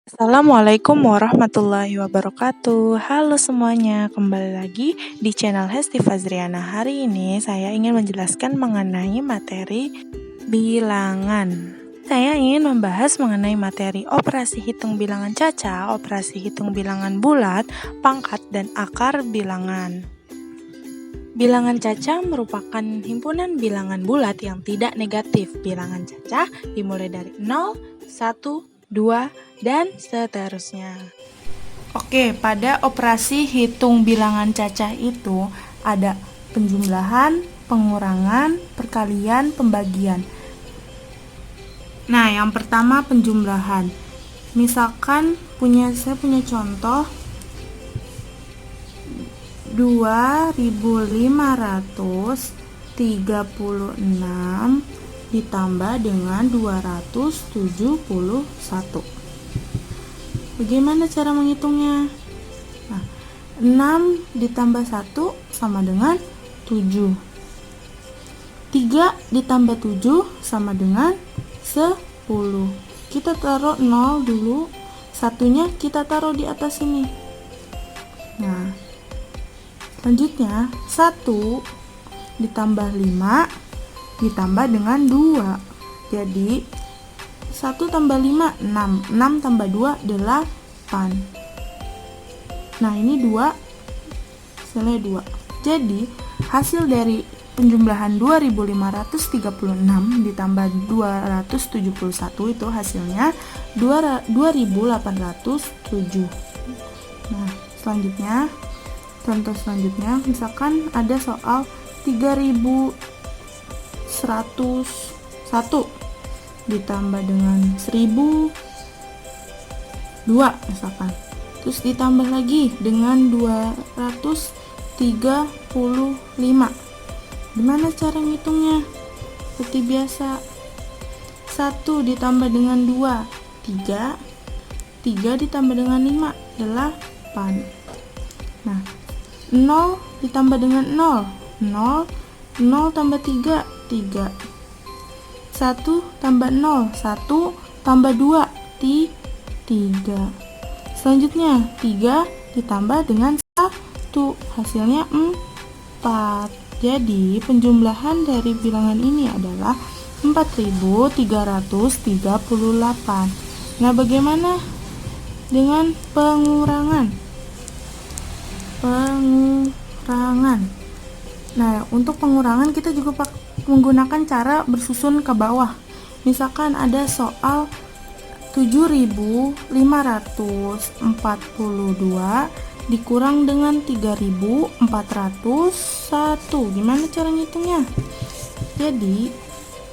Assalamualaikum warahmatullahi wabarakatuh. Halo semuanya, kembali lagi di channel Hesti Fazriana. Hari ini saya ingin menjelaskan mengenai materi bilangan. Saya ingin membahas mengenai materi operasi hitung bilangan caca, operasi hitung bilangan bulat, pangkat, dan akar bilangan. Bilangan caca merupakan himpunan bilangan bulat yang tidak negatif. Bilangan caca dimulai dari 0, 1, 2, dan seterusnya. Oke, pada operasi hitung bilangan cacah itu ada penjumlahan, pengurangan, perkalian, pembagian. Nah, yang pertama penjumlahan. Misalkan saya punya contoh 2.536 ditambah dengan 271. Bagaimana cara menghitungnya? Nah, 6 ditambah 1 sama dengan 7. 3 ditambah 7 sama dengan 10. Kita taruh 0 dulu, satunya kita taruh di atas sini. Nah, selanjutnya 1 ditambah 5 ditambah dengan 2. Jadi 1 tambah 5, 6. 6 tambah 2, 8. Nah, ini 2, hasilnya 2. Jadi, hasil dari penjumlahan 2.536 ditambah 271 itu hasilnya 2.807. Nah, contoh selanjutnya, misalkan ada soal 3.101 ditambah dengan 1.002 misalkan, terus ditambah lagi dengan 235. Gimana cara ngitungnya? Seperti biasa, 1 ditambah dengan 2, 3. 3 ditambah dengan 5, 8. Nah, 0 ditambah dengan 0, 0. 0 tambah 3, 3. 1 tambah 0, 1 tambah 2, 3. Selanjutnya 3 ditambah dengan 1, hasilnya 4. Jadi penjumlahan dari bilangan ini adalah 4.338. Nah, bagaimana dengan pengurangan? Nah, untuk pengurangan kita juga menggunakan cara bersusun ke bawah. Misalkan ada soal 7.542 dikurang dengan 3.401. Gimana cara ngitungnya? Jadi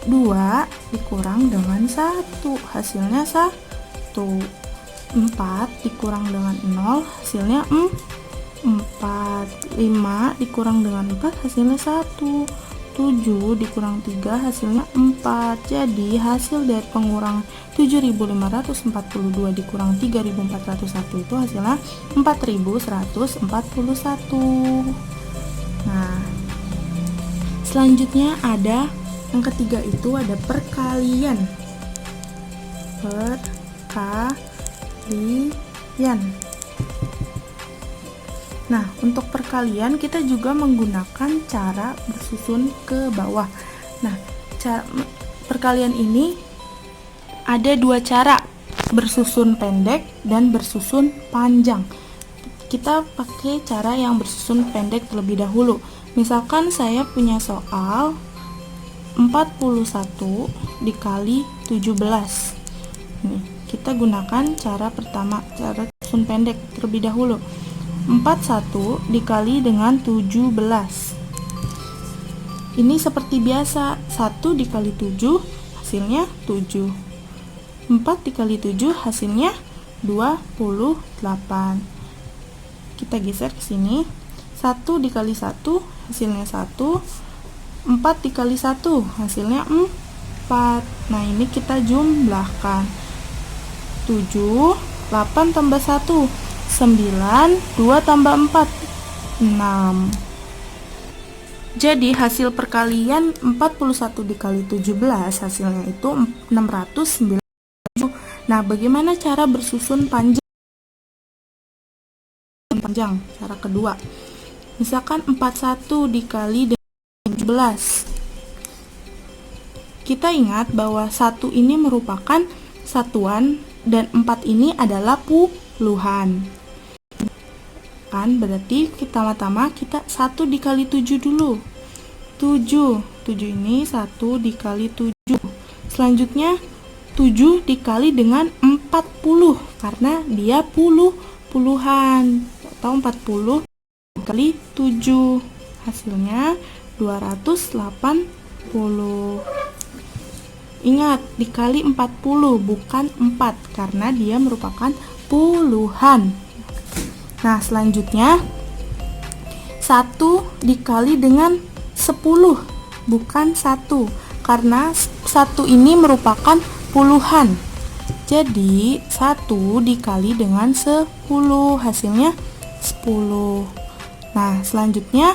2 dikurang dengan 1, hasilnya 1. 4 dikurang dengan 0, hasilnya 4. 5 dikurang dengan 4, hasilnya 1. 7 dikurang 3, hasilnya 4. Jadi hasil dari pengurangan 7.542 dikurang 3.401 itu hasilnya 4.141. Nah, selanjutnya ada yang ketiga, itu ada perkalian. Nah, untuk perkalian kita juga menggunakan cara bersusun ke bawah. Nah, perkalian ini ada dua cara, bersusun pendek dan bersusun panjang. Kita pakai cara yang bersusun pendek terlebih dahulu. Misalkan saya punya soal 41 dikali 17. Nih, kita gunakan cara pertama, cara susun pendek terlebih dahulu. 41 dikali dengan 17. Ini seperti biasa, 1 dikali 7 hasilnya 7. 4 dikali 7 hasilnya 28. Kita geser ke sini. 1 dikali 1 hasilnya 1. 4 dikali 1 hasilnya 4. Nah, ini kita jumlahkan. 7, 8 tambah 1, 9, 2 tambah 4, 6. Jadi hasil perkalian 41 dikali 17 hasilnya itu 697. Nah, bagaimana cara bersusun panjang? Cara kedua. Misalkan 41 dikali dengan 17. Kita ingat bahwa 1 ini merupakan satuan dan 4 ini adalah puluhan. Kan berarti pertama-tama kita 1 dikali 7 dulu. 7 ini 1 dikali 7. Selanjutnya 7 dikali dengan 40 karena dia puluhan atau 40 dikali 7 hasilnya 280. Ingat, dikali 40 bukan 4 karena dia merupakan puluhan. Nah, selanjutnya 1 dikali dengan 10 bukan 1 karena 1 ini merupakan puluhan. Jadi 1 dikali dengan 10 hasilnya 10. Nah, selanjutnya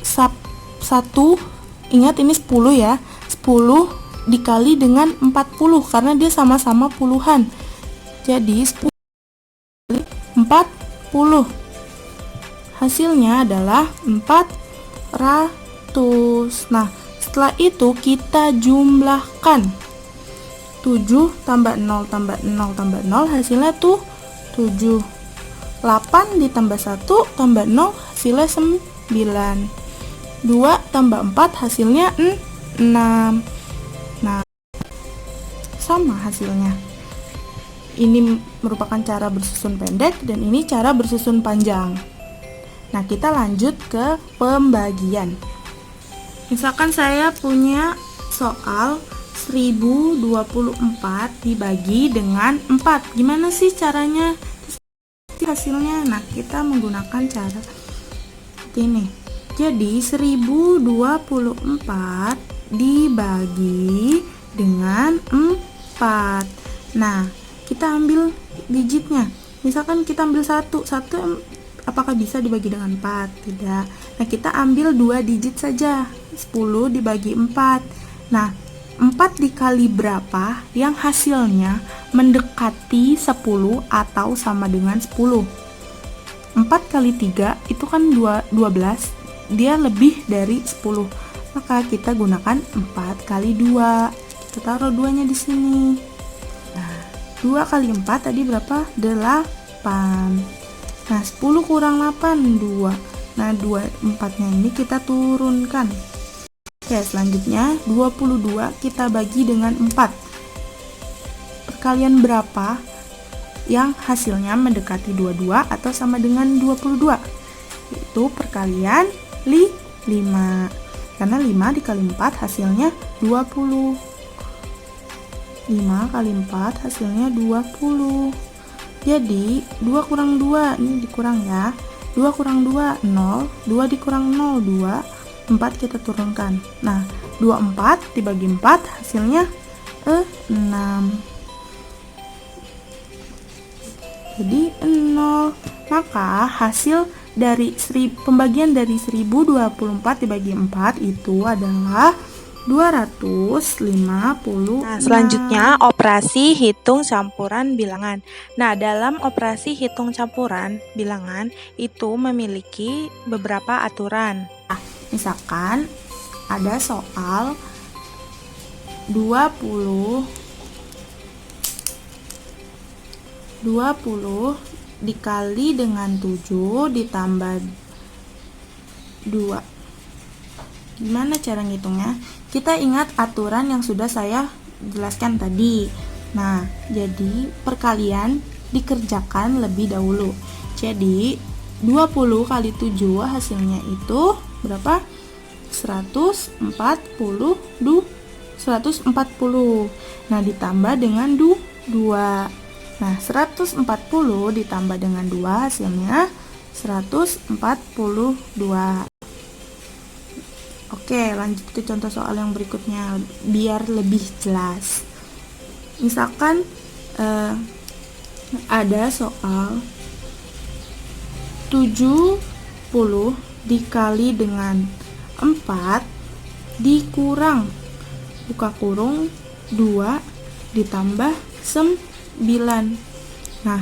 1, ingat ini 10 ya. 10 dikali dengan 40 karena dia sama-sama puluhan. Jadi 10 kali 40. Hasilnya adalah 400. Nah, setelah itu kita jumlahkan. 7 tambah 0 tambah 0 tambah 0 hasilnya tuh 7. 8 ditambah 1 tambah 0 hasilnya 9. 2 tambah 4 hasilnya 6. Nah, sama hasilnya. Ini merupakan cara bersusun pendek dan ini cara bersusun panjang. Nah, kita lanjut ke pembagian. Misalkan saya punya soal 1024 dibagi dengan 4. Gimana sih caranya? Hasilnya, nah kita menggunakan cara ini. Jadi 1024 dibagi dengan 4. Nah, kita ambil digitnya. Misalkan kita ambil 1 apakah bisa dibagi dengan 4? Tidak. Nah, kita ambil 2 digit saja. 10 dibagi 4. Nah, 4 dikali berapa yang hasilnya mendekati 10 atau sama dengan 10? 4 kali 3 itu kan 12, dia lebih dari 10. Maka kita gunakan 4 kali 2. Kita taruh 2-nya di sini. Nah, 2 kali 4 tadi berapa? 8. Nah, 10 kurang 8, 2. Nah, 4-nya ini kita turunkan. Oke, selanjutnya 22 kita bagi dengan 4. Perkalian berapa yang hasilnya mendekati 22 atau sama dengan 22? Itu perkalian 5. Karena 5 dikali 4 hasilnya 20. 5 kali 4 hasilnya 20. Jadi 2 kurang 2, ini dikurang ya. 2 kurang 2, 0. 2 dikurang 0, 2. 4 kita turunkan. Nah, 24 dibagi 4 hasilnya 6. Jadi 0. Maka hasil dari pembagian dari 1024 dibagi 4 itu adalah 250. Nah, selanjutnya operasi hitung campuran bilangan. Nah, dalam operasi hitung campuran bilangan itu memiliki beberapa aturan. Misalkan ada soal 20 dikali dengan 7 ditambah 2. Gimana cara ngitungnya? Kita ingat aturan yang sudah saya jelaskan tadi. Nah, jadi perkalian dikerjakan lebih dahulu. Jadi 20 kali 7 hasilnya itu berapa? 140. Nah, ditambah dengan 2. Nah, 140 ditambah dengan 2 hasilnya 142. Oke, lanjut ke contoh soal yang berikutnya biar lebih jelas. Misalkan ada soal 70 dikali dengan 4 dikurang buka kurung 2 ditambah Nah,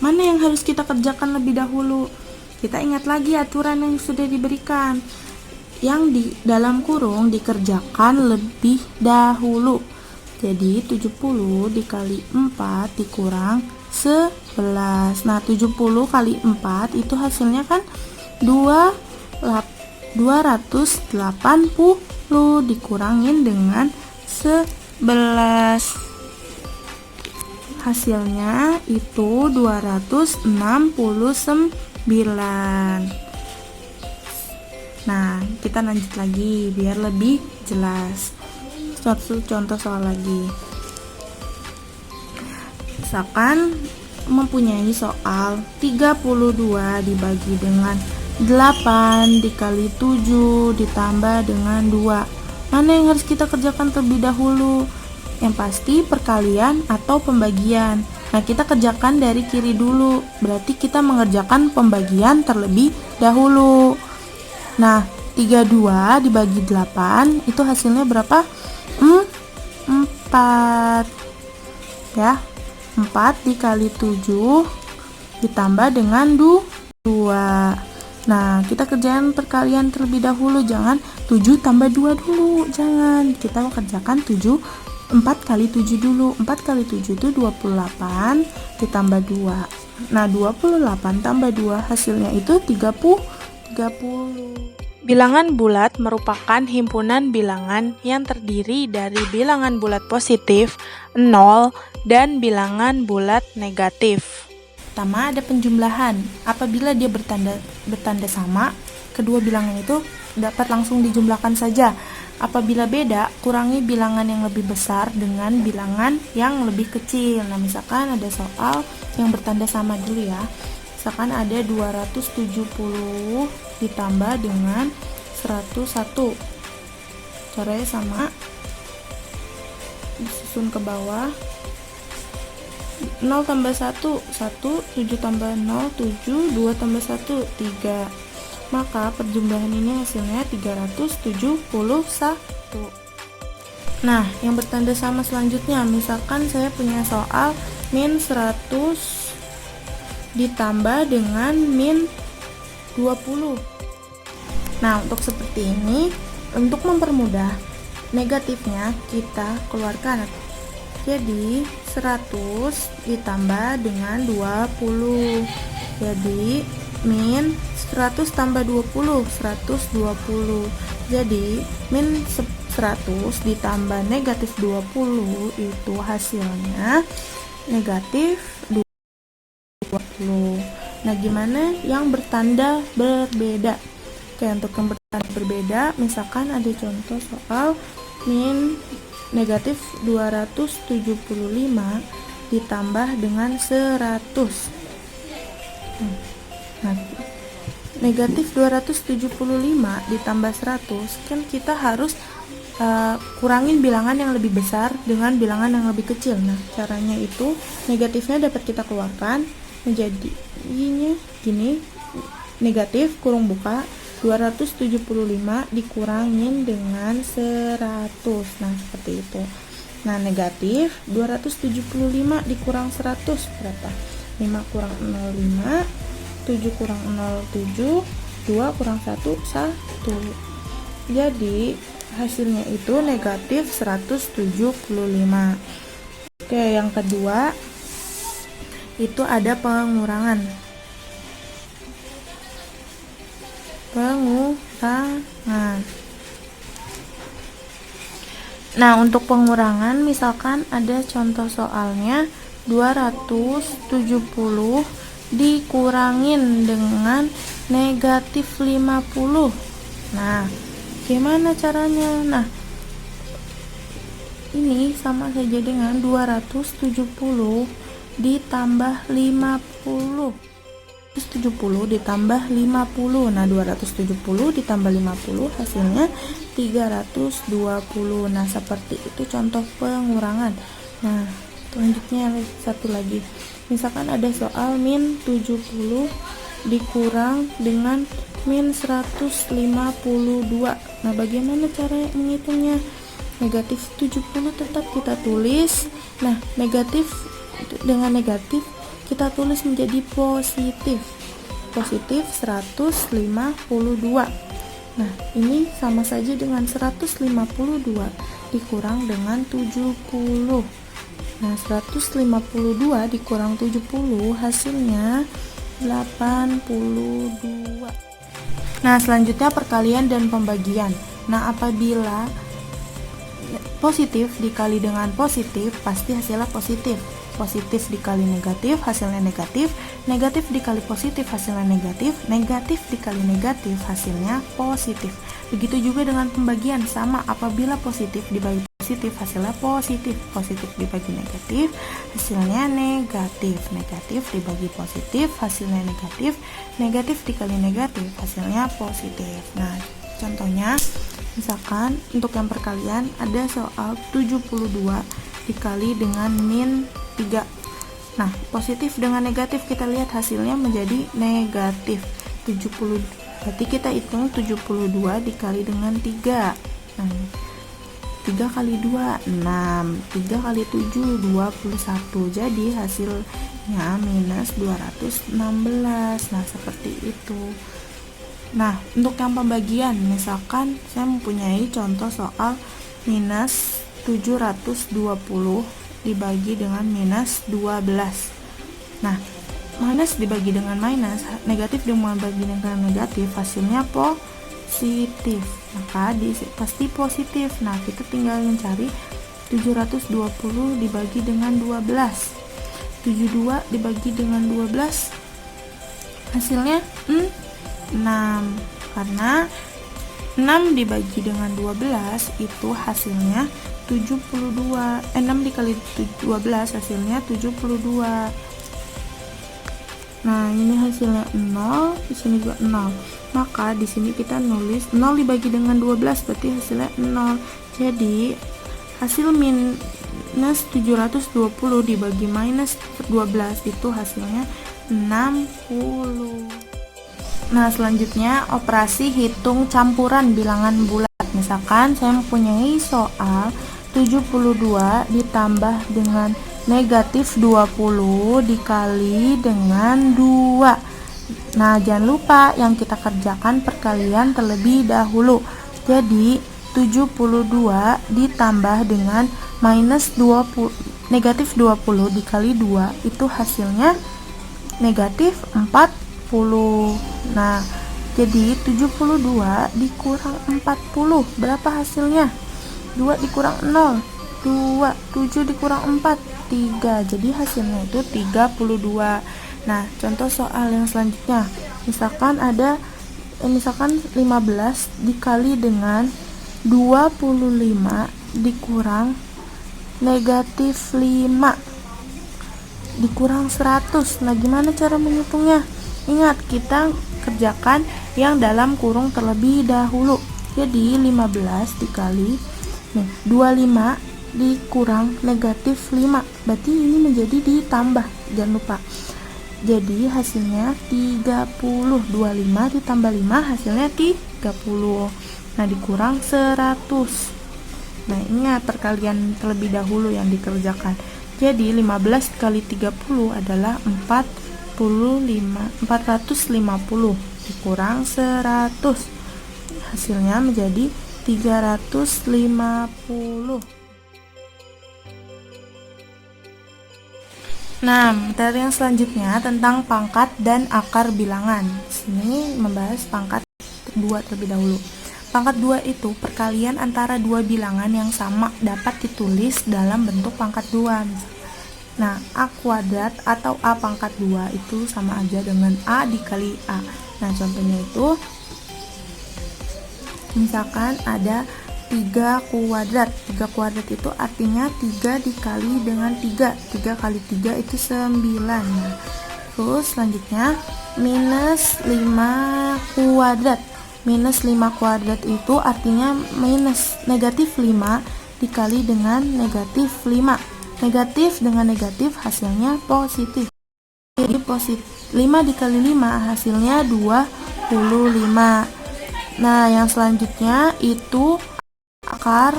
mana yang harus kita kerjakan lebih dahulu? Kita ingat lagi aturan yang sudah diberikan. Yang di dalam kurung dikerjakan lebih dahulu. Jadi 70 dikali 4 dikurang 11. Nah, 70 kali 4 itu hasilnya kan 280 dikurangin dengan 11. Hasilnya itu 269. Nah, kita lanjut lagi biar lebih jelas. Suatu contoh soal lagi. Misalkan mempunyai soal 32 dibagi dengan 8 dikali 7 ditambah dengan 2. Mana yang harus kita kerjakan terlebih dahulu? Yang pasti perkalian atau pembagian. Nah, kita kerjakan dari kiri dulu. Berarti kita mengerjakan pembagian terlebih dahulu. Nah, 32 dibagi 8 itu hasilnya berapa? 4. Ya. 4 dikali 7 ditambah dengan 2. Nah, kita kerjakan perkalian terlebih dahulu, jangan 7 tambah 2 dulu, jangan. Kita kerjakan 4 kali 7 dulu. 4 kali 7 itu 28 ditambah 2. Nah, 28 tambah 2 hasilnya itu 30. Bilangan bulat merupakan himpunan bilangan yang terdiri dari bilangan bulat positif, 0, dan bilangan bulat negatif. Pertama ada penjumlahan. Apabila dia bertanda sama, kedua bilangan itu dapat langsung dijumlahkan saja. Apabila beda, kurangi bilangan yang lebih besar dengan bilangan yang lebih kecil. Nah, misalkan ada soal yang bertanda sama dulu ya. Misalkan ada 270 ditambah dengan 101. Caranya sama, disusun ke bawah. 0 tambah 1, 1, 7 tambah 0, 7, 2 tambah 1, 3. Maka perjumlahan ini hasilnya 371. Nah, yang bertanda sama selanjutnya, misalkan saya punya soal min 100 ditambah dengan min 20. Nah, untuk seperti ini, untuk mempermudah, negatifnya kita keluarkan. Jadi 100 ditambah dengan 20. Jadi min 100 tambah 20, 120. Jadi min 100 ditambah negatif 20 itu hasilnya negatif 20. Nah, gimana yang bertanda berbeda? Oke, untuk yang bertanda berbeda, misalkan ada contoh soal min negatif 275 ditambah dengan 100. Nah, negatif 275 ditambah 100, kan kita harus kurangin bilangan yang lebih besar dengan bilangan yang lebih kecil. Nah, caranya itu negatifnya dapat kita keluarkan menjadi gini, negatif kurung buka 275 dikurangin dengan 100. Nah, seperti itu. Nah, negatif 275 dikurang 100 berapa? 5 kurang 0, 5, 7 kurang 0, 7, 2 kurang 1, 1. Jadi hasilnya itu negatif 175. Oke, yang kedua itu ada pengurangan. Nah, untuk pengurangan misalkan ada contoh soalnya 270 dikurangin dengan negatif 50. Nah, gimana caranya? Nah, ini sama saja dengan 270 ditambah 50. 270 ditambah 50. Nah, 270 ditambah 50 hasilnya 320. Nah, seperti itu contoh pengurangan. Nah, selanjutnya satu lagi. Misalkan ada soal min 70 dikurang dengan min 152. Nah, bagaimana cara menghitungnya? negatif 70 tetap kita tulis. Nah, negatif dengan negatif kita tulis menjadi positif. Positif 152. Nah, ini sama saja dengan 152 dikurang dengan 70. Nah, 152 dikurang 70 hasilnya 82. Nah, selanjutnya perkalian dan pembagian. Nah, apabila positif dikali dengan positif, pasti hasilnya positif. Positif dikali negatif, hasilnya negatif. Negatif dikali positif, hasilnya negatif. Negatif dikali negatif, hasilnya positif. Begitu juga dengan pembagian, sama. Apabila positif dibagi positif, hasilnya positif. Positif dibagi negatif, hasilnya negatif. Negatif dibagi positif, hasilnya negatif. Negatif dikali negatif, hasilnya positif. Nah, contohnya, misalkan untuk yang perkalian ada soal 72 dikali dengan min 3. Nah, positif dengan negatif kita lihat hasilnya menjadi negatif 70. Berarti kita hitung 72 dikali dengan 3. Nah, 3 kali 2, 6. 3 kali 7, 21. Jadi hasilnya minus 216. Nah, seperti itu. Nah, untuk yang pembagian, misalkan saya mempunyai contoh soal minus 720 dibagi dengan minus 12. Nah, minus dibagi dengan minus, negatif dibagi dengan negatif, hasilnya positif. Maka pasti positif. Nah, kita tinggal mencari 720 dibagi dengan 12. 72 dibagi dengan 12, hasilnya 6. Karena 6 dibagi dengan 12 itu hasilnya 72. 6 dikali 12 hasilnya 72. Nah, ini hasilnya 0, di sini juga 0. Maka di sini kita nulis 0 dibagi dengan 12 berarti hasilnya 0. Jadi hasil minus 720 dibagi minus 12 itu hasilnya 60. Nah, selanjutnya operasi hitung campuran bilangan bulat. Misalkan saya mempunyai soal 72 ditambah dengan negatif 20 dikali dengan 2. Nah, jangan lupa yang kita kerjakan perkalian terlebih dahulu. Jadi 72 ditambah dengan minus 20, negatif 20 dikali 2 itu hasilnya negatif 40. Nah, jadi 72 dikurang 40 berapa hasilnya? 2 dikurang 0, 2. 7 dikurang 4, 3. Jadi hasilnya itu 32. Nah, contoh soal yang selanjutnya. Misalkan 15 dikali dengan 25 dikurang negatif 5 dikurang 100. Nah, gimana cara menghitungnya? Ingat, kita kerjakan yang dalam kurung terlebih dahulu. Jadi 15 dikali 25 dikurang negatif 5, berarti ini menjadi ditambah, jangan lupa. Jadi hasilnya 30. 25 ditambah 5 hasilnya 30. Nah, dikurang 100. Nah, ingat perkalian terlebih dahulu yang dikerjakan. Jadi 15 kali 30 adalah 450 dikurang 100. Hasilnya menjadi 350. Nah, materi yang selanjutnya tentang pangkat dan akar bilangan. Sini membahas pangkat 2 terlebih dahulu. Pangkat 2 itu perkalian antara dua bilangan yang sama dapat ditulis dalam bentuk pangkat 2. Nah, A kuadrat atau A pangkat 2 itu sama aja dengan A dikali A. Nah, contohnya itu misalkan ada 3 kuadrat. 3 kuadrat itu artinya 3 dikali dengan 3. 3 kali 3 itu 9. Nah, terus selanjutnya minus 5 kuadrat. Minus 5 kuadrat itu artinya minus negatif 5 dikali dengan negatif 5. Negatif dengan negatif hasilnya positif. Jadi positif 5 dikali 5 hasilnya 25. Nah, yang selanjutnya itu akar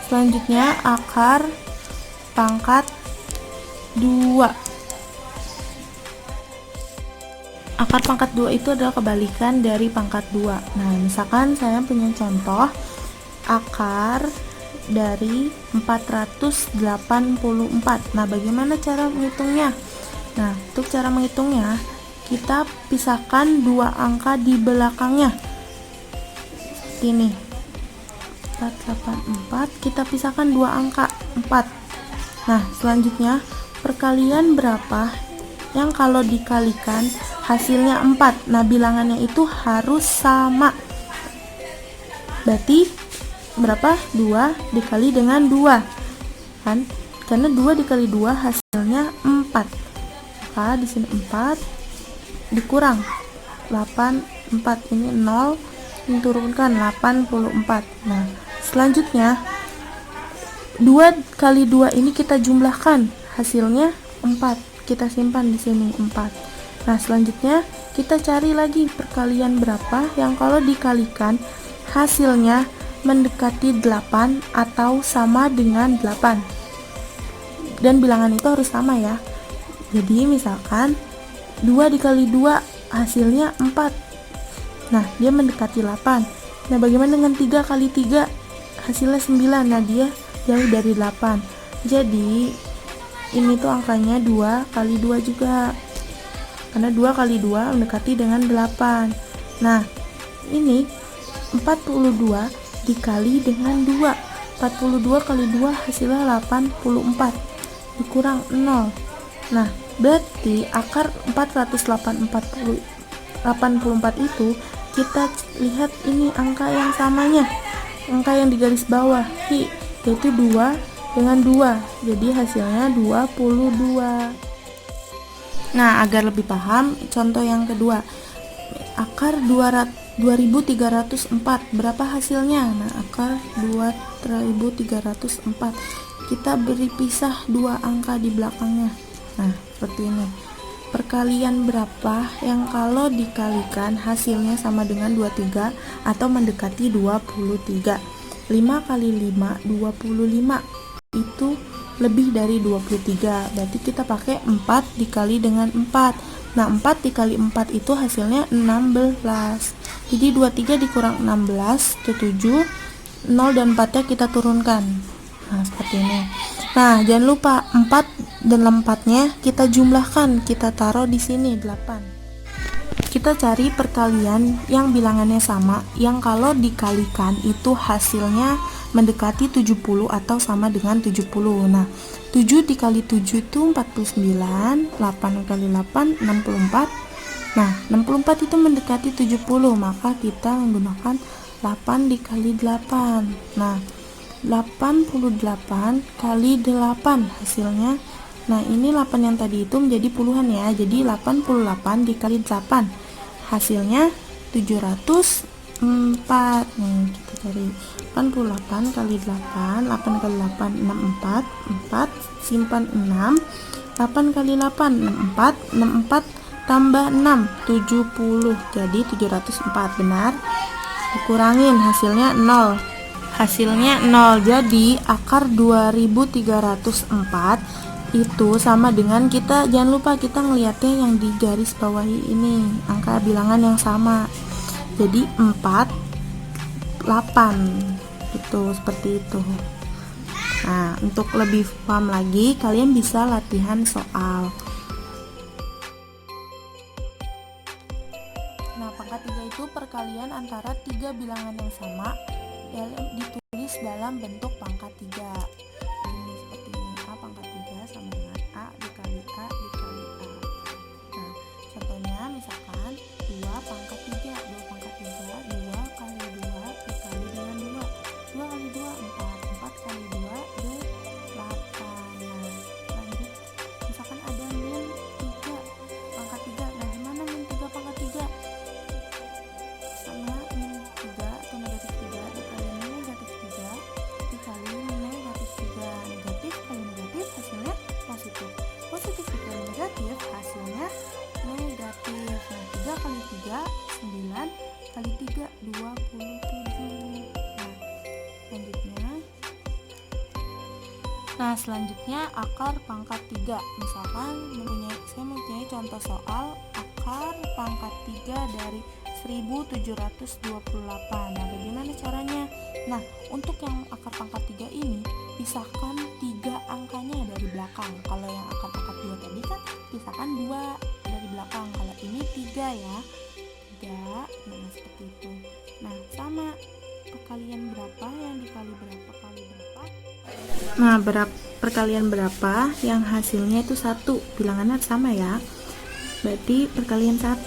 Selanjutnya akar pangkat 2. Akar pangkat 2 itu adalah kebalikan dari pangkat 2. Nah, misalkan saya punya contoh akar dari 484. Nah, bagaimana cara menghitungnya? Nah, untuk cara menghitungnya, kita pisahkan dua angka di belakangnya. Ini 484, kita pisahkan dua angka 4. Nah, selanjutnya perkalian berapa yang kalau dikalikan hasilnya 4. Nah, bilangannya itu harus sama. Berarti berapa? 2 dikali dengan 2. Kan? Karena 2 dikali 2 hasilnya 4. Maka di sini 4 dikurang 84, ini 0 diturunkan 84. Nah, selanjutnya 2 kali 2 ini kita jumlahkan, hasilnya 4. Kita simpan di sini 4. Nah, selanjutnya kita cari lagi perkalian berapa yang kalau dikalikan hasilnya mendekati 8 atau sama dengan 8. Dan bilangan itu harus sama ya. Jadi misalkan 2 dikali 2 hasilnya 4. Nah, dia mendekati 8. Nah, bagaimana dengan 3 kali 3? Hasilnya 9. Nah, dia jauh dari 8. Jadi ini tuh angkanya 2 kali 2 juga. Karena 2 kali 2 mendekati dengan 8. Nah, ini 42 dikali dengan 2. 42 kali 2 hasilnya 84. Dikurang 0. Nah, berarti akar 484 itu kita lihat ini angka yang samanya. Angka yang di garis bawah, yaitu 2 dengan 2. Jadi hasilnya 22. Nah, agar lebih paham, contoh yang kedua. Akar 2304, berapa hasilnya? Nah, akar 2304. Kita beri pisah 2 angka di belakangnya. Nah, seperti ini. Perkalian berapa yang kalau dikalikan hasilnya sama dengan 23 atau mendekati 23? 5 kali 5, 25. Itu lebih dari 23. Berarti kita pakai 4 dikali dengan 4. Nah, 4 dikali 4 itu hasilnya 16. Jadi 23 dikurang 16 itu 7. 0 dan 4-nya kita turunkan. Nah, seperti ini. Nah, jangan lupa 4 dan 4-nya kita jumlahkan, kita taruh di sini 8. Kita cari perkalian yang bilangannya sama, yang kalau dikalikan itu hasilnya mendekati 70 atau sama dengan 70. Nah, 7 dikali 7 itu 49, 8 kali 8 64. Nah, 64 itu mendekati 70, maka kita menggunakan 8 dikali 8. Nah, 88 kali 8 hasilnya. Nah, ini 8 yang tadi itu menjadi puluhan ya. Jadi 88 dikali 8 hasilnya 704. Kita cari 88 kali 8. 8 kali 8 64. 4 simpan 6. 8 kali 8 64. 64 tambah 6 70. Jadi 704 benar. Dikurangin hasilnya 0. Hasilnya 0. Jadi akar 2304 itu sama dengan, kita jangan lupa kita ngelihatnya yang di garis bawahi ini, angka bilangan yang sama. Jadi 4 8 itu, seperti itu. Nah, untuk lebih paham lagi kalian bisa latihan soal. Nah, pangkat 3 itu perkalian antara 3 bilangan yang sama ditulis dalam bentuk pangkat 3. Ini seperti ini, A pangkat 3 sama dengan A dikali A dikali A. Nah, contohnya misalkan 2 pangkat 3, 2 pangkat 3, 2 kali 2 dikali dengan 2. 2 kali 2 4, 4 kali 2 8. Nah, lanjut. Misalkan ada min 3 pangkat 3. Nah, gimana min 3 pangkat 3? Sama min 3 atau negatif 3 dikali min negatif 3 dikali min negatif 3. Negatif kali negatif hasilnya positif. Positif dikali negatif hasilnya negatif. Nah, 3 kali 3 9 kali 3 27. Nah, selanjutnya Nah, selanjutnya akar pangkat 3. Misalkan saya mempunyai contoh soal akar pangkat 3 dari 1728. Nah, bagaimana caranya? Nah, untuk yang akar pangkat 3 ini, pisahkan 3 angkanya dari belakang. Kalau yang akar pangkat 2 tadi kan pisahkan 2 dari belakang. Kalau ini 3 ya. 3. Nah, seperti itu. Nah, sama perkalian berapa yang dikali berapa kali berapa. Nah, perkalian berapa yang hasilnya itu 1. Bilangannya sama ya. Berarti perkalian 1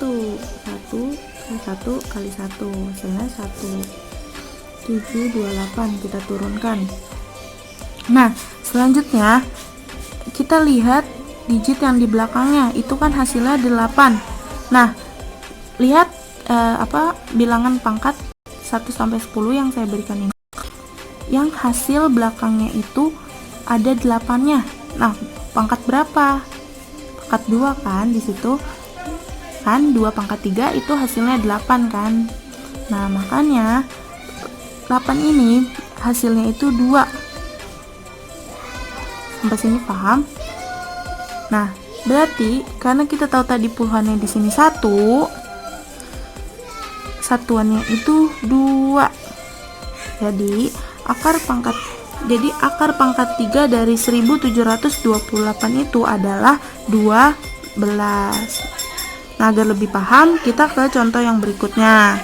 kali 1 hasilnya 728, kita turunkan. Nah, selanjutnya kita lihat digit yang di belakangnya, itu kan hasilnya 8. Nah, lihat bilangan pangkat 1 sampai 10 yang saya berikan ini. Yang hasil belakangnya itu ada 8-nya. Nah, pangkat berapa? Pangkat 2 kan di situ. Kan 2 pangkat 3 itu hasilnya 8 kan. Nah, makanya 8 ini hasilnya itu 2. Sampai sini paham? Nah, berarti karena kita tahu tadi puluhannya di sini 1, satuannya itu 2. Jadi akar pangkat 3 dari 1728 itu adalah 12. Nah, agar lebih paham, kita ke contoh yang berikutnya.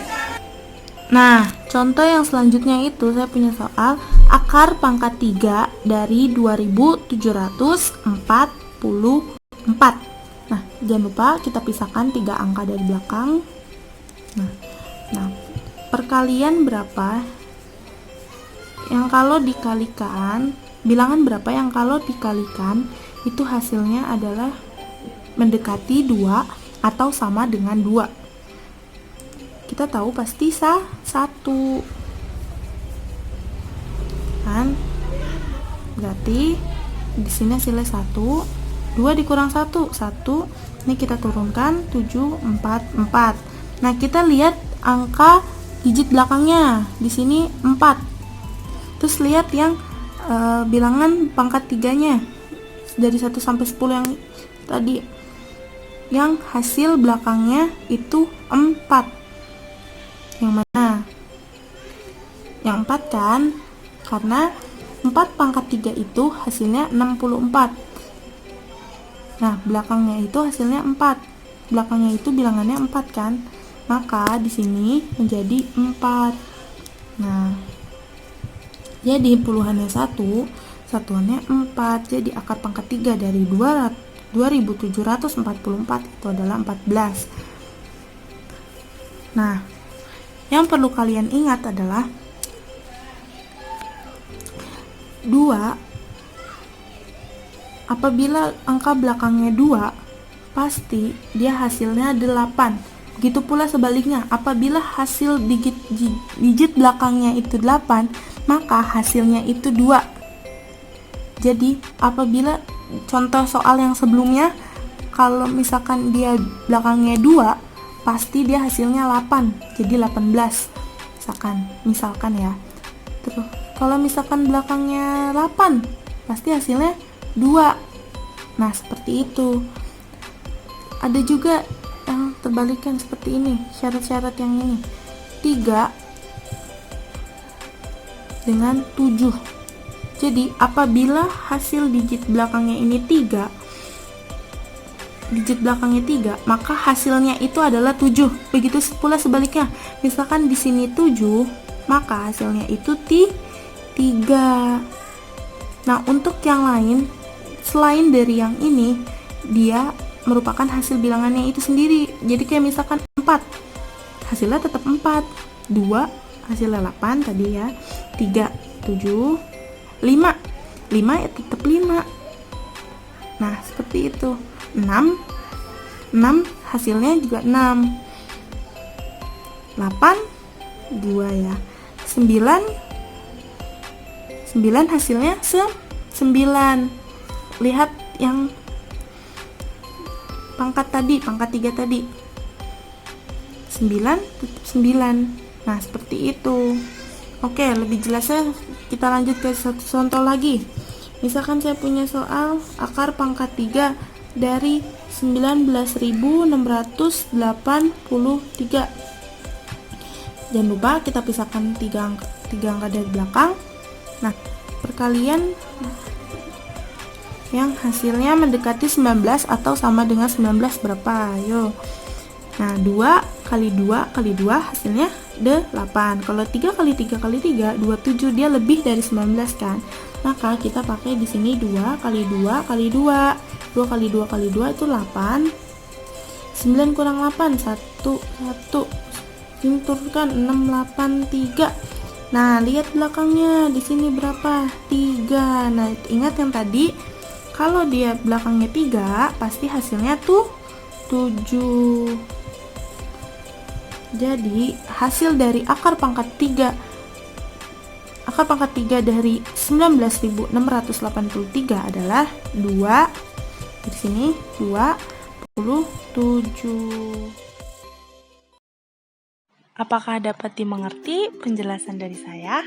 Nah, contoh yang selanjutnya itu saya punya soal akar pangkat 3 dari 2744. Nah, jangan lupa kita pisahkan 3 angka dari belakang. Nah, perkalian berapa yang kalau dikalikan, bilangan berapa yang kalau dikalikan itu hasilnya adalah mendekati 2 atau sama dengan 2. Kita tahu pasti 1 kan, berarti di sini hasilnya 1, 2 dikurang 1, ini kita turunkan 744. Nah, kita lihat angka digit belakangnya di sini 4. Terus lihat yang bilangan pangkat 3-nya dari 1 sampai 10 yang tadi, yang hasil belakangnya itu 4. Yang mana? Yang 4 kan, karena 4 pangkat 3 itu hasilnya 64. Nah, belakangnya itu hasilnya 4. Belakangnya itu bilangannya 4 kan, maka di sini menjadi 4. Nah, jadi puluhannya 1, satuannya 4. Jadi akar pangkat 3 dari 2744 itu adalah 14. Nah, yang perlu kalian ingat adalah 2, apabila angka belakangnya 2, pasti dia hasilnya 8. Begitu pula sebaliknya, apabila hasil digit belakangnya itu 8, maka hasilnya itu 2. Jadi apabila contoh soal yang sebelumnya, kalau misalkan dia belakangnya 2, pasti dia hasilnya 8, jadi 18 misalkan ya. Terus kalau misalkan belakangnya 8, pasti hasilnya 2. Nah, seperti itu. Ada juga yang terbalikan seperti ini, syarat-syarat yang ini, 3 dengan 7. Jadi apabila hasil digit belakangnya ini 3, maka hasilnya itu adalah 7. Begitu pula sebaliknya. Misalkan di sini 7, maka hasilnya itu 3. Nah, untuk yang lain selain dari yang ini, dia merupakan hasil bilangannya itu sendiri. Jadi kayak misalkan 4, hasilnya tetap 4. 2 hasilnya 8 tadi ya. 3 7, 5 ya tetap 5. Nah, seperti itu. 6 hasilnya juga 6. 8 2 ya. 9 hasilnya 9. Lihat yang pangkat 3 tadi. 9 tetap 9. Nah, seperti itu. Oke, lebih jelasnya kita lanjut ke satu contoh lagi. Misalkan saya punya soal akar pangkat 3 dari 19.683. Jangan lupa kita pisahkan 3 angka dari belakang. Nah, perkalian yang hasilnya mendekati 19 atau sama dengan 19 berapa? Ayo. Nah, 2 kali 2 kali 2 hasilnya 8. Kalau 3 kali 3 kali 3, 27, dia lebih dari 19 kan? Maka kita pakai di sini 2 kali 2 kali 2. 2 kali 2 kali 2 itu 8. 9 kurang 8, 1. Ini turunkan 6, 8, 3. Nah, lihat belakangnya di sini berapa? 3. Nah, ingat yang tadi, kalau dia belakangnya 3, pasti hasilnya tuh 7. Jadi, hasil dari akar pangkat 3 dari 19.683 adalah 2. Di sini 27. Apakah dapat dimengerti penjelasan dari saya?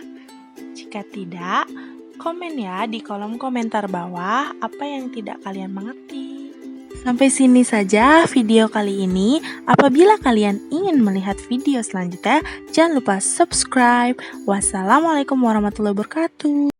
Jika tidak, komen ya di kolom komentar bawah apa yang tidak kalian mengerti. Sampai sini saja video kali ini. Apabila kalian ingin melihat video selanjutnya, jangan lupa subscribe. Wassalamualaikum warahmatullahi wabarakatuh.